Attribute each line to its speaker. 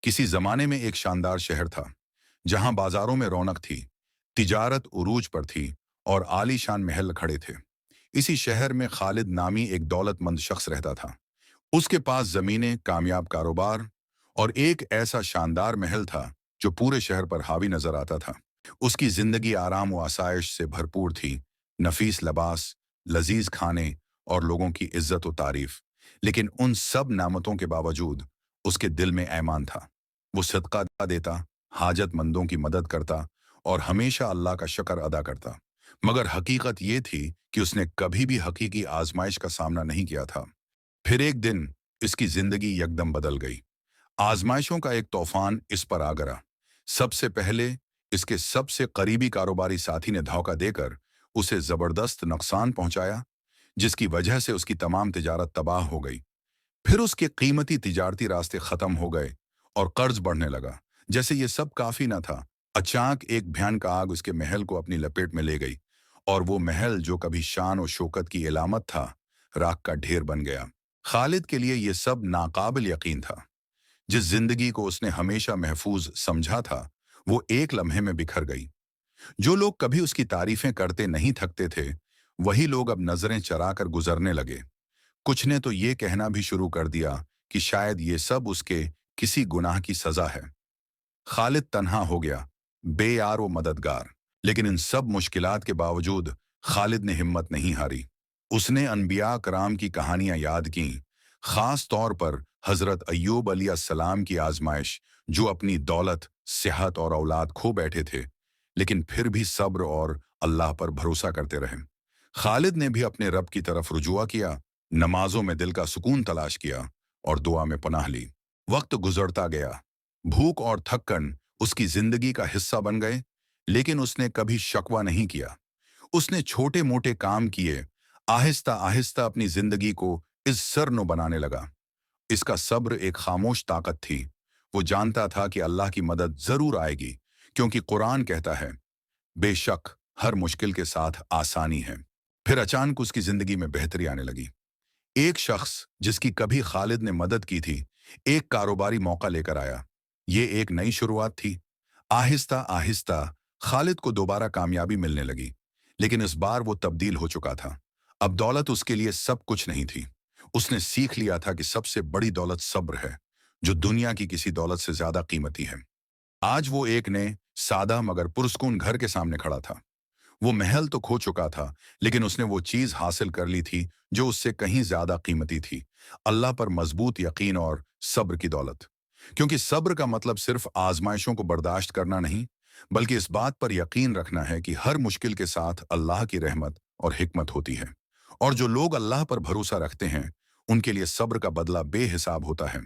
Speaker 1: किसी जमाने में एक शानदार शहर था जहां बाजारों में रौनक थी, तिजारत उरूज पर थी और आलीशान महल खड़े थे। इसी शहर में खालिद नामी एक दौलतमंद शख्स रहता था। उसके पास जमीनें, कामयाब कारोबार और एक ऐसा शानदार महल था जो पूरे शहर पर हावी नजर आता था। उसकी जिंदगी आराम व आसाइश से भरपूर थी, नफीस लिबास, लजीज खाने और लोगों की इज्जत व तारीफ। लेकिन उन सब नामतों के बावजूद उसके दिल में ईमान था। वो सदका देता, हाजतमंदों की मदद करता और हमेशा अल्लाह का शुक्र अदा करता। मगर हकीकत ये थी कि उसने कभी भी हकीकी आजमाइश का सामना नहीं किया था। फिर एक दिन इसकी जिंदगी यकदम बदल गई। आजमाइशों का एक तूफान इस पर आ गिरा। सबसे पहले इसके सबसे करीबी कारोबारी साथी ने धोखा देकर उसे जबरदस्त नुकसान पहुंचाया, जिसकी वजह से उसकी तमाम तिजारत तबाह हो गई। फिर उसके कीमती तिजारती रास्ते खत्म हो गए और कर्ज बढ़ने लगा। जैसे ये सब काफी न था, अचानक एक भयानक आग उसके महल को अपनी लपेट में ले गई और वो महल जो कभी शान और शौकत की इलामत था, राख का ढेर बन गया। खालिद के लिए ये सब नाकाबिल यकीन था। जिस जिंदगी को उसने हमेशा महफूज समझा था, वो एक लम्हे में बिखर गई। जो लोग कभी उसकी तारीफें करते नहीं थकते थे, वही लोग अब नजरें चराकर गुजरने लगे। कुछ ने तो ये कहना भी शुरू कर दिया कि शायद ये सब उसके किसी गुनाह की सजा है। खालिद तन्हा हो गया, बेयार व मददगार। लेकिन इन सब मुश्किलात के बावजूद खालिद ने हिम्मत नहीं हारी। उसने अनबिया कराम की कहानियां याद की, खास तौर पर हजरत अय्यूब अलैहिस्सलाम की आजमाइश, जो अपनी दौलत, सेहत और औलाद खो बैठे थे, लेकिन फिर भी सब्र और अल्लाह पर भरोसा करते रहे। खालिद ने भी अपने रब की तरफ रुजुआ किया, नमाजों में दिल का सुकून तलाश किया और दुआ में पनाह ली। वक्त गुजरता गया, भूख और थक्कन उसकी जिंदगी का हिस्सा बन गए, लेकिन उसने कभी शकवा नहीं किया। उसने छोटे मोटे काम किए, आहिस्ता आहिस्ता अपनी जिंदगी को इस सरनो बनाने लगा। इसका सब्र एक खामोश ताकत थी। वो जानता था कि अल्लाह की मदद जरूर आएगी, क्योंकि कुरान कहता है, बेशक हर मुश्किल के साथ आसानी है। फिर अचानक उसकी जिंदगी में बेहतरी आने लगी। एक शख्स जिसकी कभी खालिद ने मदद की थी, एक कारोबारी मौका लेकर आया। ये एक नई शुरुआत थी। आहिस्ता आहिस्ता खालिद को दोबारा कामयाबी मिलने लगी, लेकिन इस बार वो तब्दील हो चुका था। अब दौलत उसके लिए सब कुछ नहीं थी। उसने सीख लिया था कि सबसे बड़ी दौलत सब्र है, जो दुनिया की किसी दौलत से ज्यादा कीमती है। आज वो एक ने सादा मगर पुरस्कून घर के सामने खड़ा था। वो महल तो खो चुका था, लेकिन उसने वो चीज हासिल कर ली थी जो उससे कहीं ज्यादा कीमती थी, अल्लाह पर मजबूत यकीन और सब्र की दौलत। क्योंकि सब्र का मतलब सिर्फ आजमाइशों को बर्दाश्त करना नहीं, बल्कि इस बात पर यकीन रखना है कि हर मुश्किल के साथ अल्लाह की रहमत और हिकमत होती है। और जो लोग अल्लाह पर भरोसा रखते हैं, उनके लिए सब्र का बदला बेहिसाब होता है।